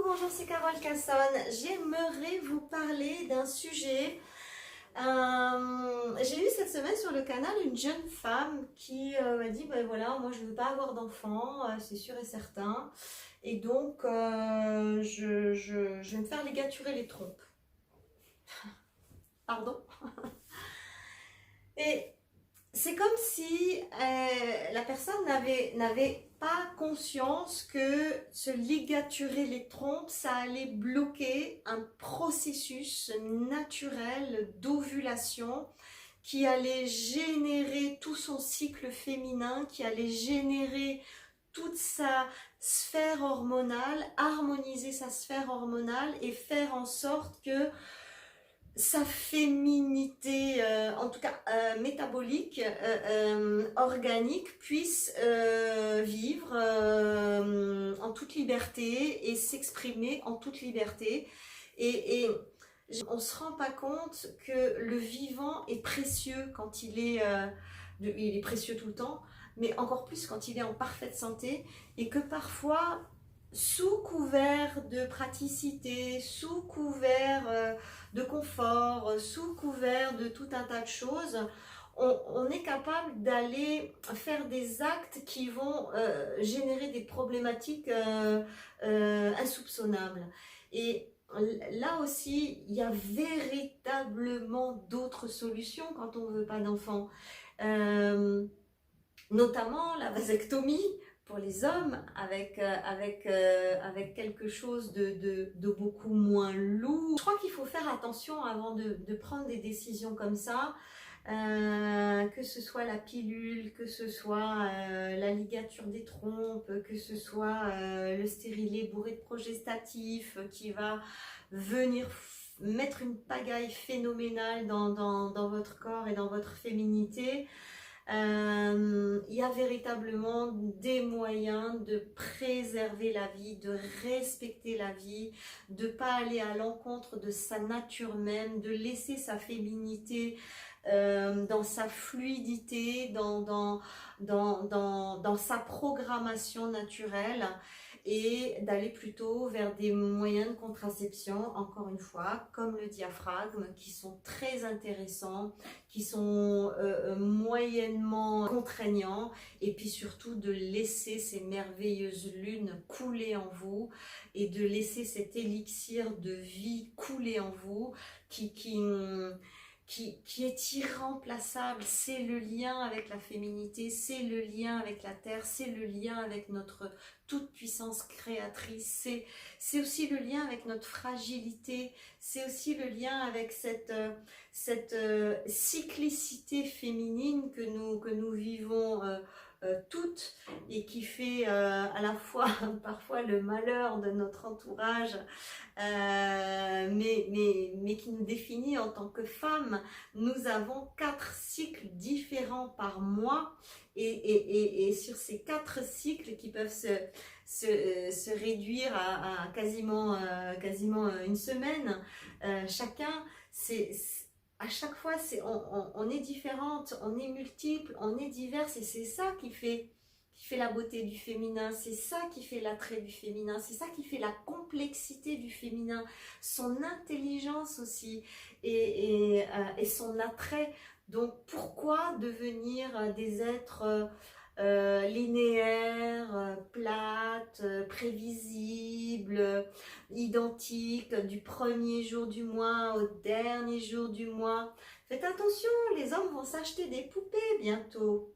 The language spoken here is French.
Bonjour, c'est Carole Cassonne. J'aimerais vous parler d'un sujet. J'ai eu cette semaine sur le canal une jeune femme qui m'a dit, ben voilà, moi je ne veux pas avoir d'enfant, c'est sûr et certain. Et donc, je vais me faire ligaturer les trompes. Pardon? Et c'est comme si la personne n'avait pas conscience que se ligaturer les trompes, ça allait bloquer un processus naturel d'ovulation qui allait générer tout son cycle féminin, qui allait générer toute sa sphère hormonale, harmoniser sa sphère hormonale et faire en sorte que sa féminité, en tout cas métabolique, organique, puisse vivre en toute liberté et s'exprimer en toute liberté. Et on ne se rend pas compte que le vivant est précieux quand il est précieux tout le temps, mais encore plus quand il est en parfaite santé, et que parfois, sous couvert de praticité, sous couvert de confort, sous couvert de tout un tas de choses, on est capable d'aller faire des actes qui vont générer des problématiques insoupçonnables. Et là aussi, il y a véritablement d'autres solutions quand on ne veut pas d'enfant. Notamment la vasectomie pour les hommes, avec quelque chose de beaucoup moins lourd. Je crois qu'il faut faire attention avant de prendre des décisions comme ça, que ce soit la pilule, que ce soit la ligature des trompes, que ce soit le stérilet bourré de progestatif qui va venir mettre une pagaille phénoménale dans votre corps et dans votre féminité. Il y a véritablement des moyens de préserver la vie, de respecter la vie, de ne pas aller à l'encontre de sa nature même, de laisser sa féminité dans sa fluidité, dans sa programmation naturelle, et d'aller plutôt vers des moyens de contraception, encore une fois, comme le diaphragme, qui sont très intéressants, qui sont moyennement contraignants, et puis surtout de laisser ces merveilleuses lunes couler en vous, et de laisser cet élixir de vie couler en vous, qui est irremplaçable. C'est le lien avec la féminité, c'est le lien avec la terre, c'est le lien avec notre toute puissance créatrice, c'est aussi le lien avec notre fragilité, c'est aussi le lien avec cette cyclicité féminine que nous vivons toutes, et qui fait à la fois parfois le malheur de notre entourage, mais qui nous définit en tant que femme. Nous avons 4 cycles différents par mois, et sur ces 4 cycles qui peuvent se réduire à quasiment une semaine chacun, à chaque fois on est différente, on est multiple, on est diverse, et c'est ça qui fait la beauté du féminin, c'est ça qui fait l'attrait du féminin, c'est ça qui fait la complexité du féminin, son intelligence aussi, et son attrait. Donc pourquoi devenir des êtres linéaires, plates, prévisibles, identiques du premier jour du mois au dernier jour du mois? Faites attention, les hommes vont s'acheter des poupées bientôt.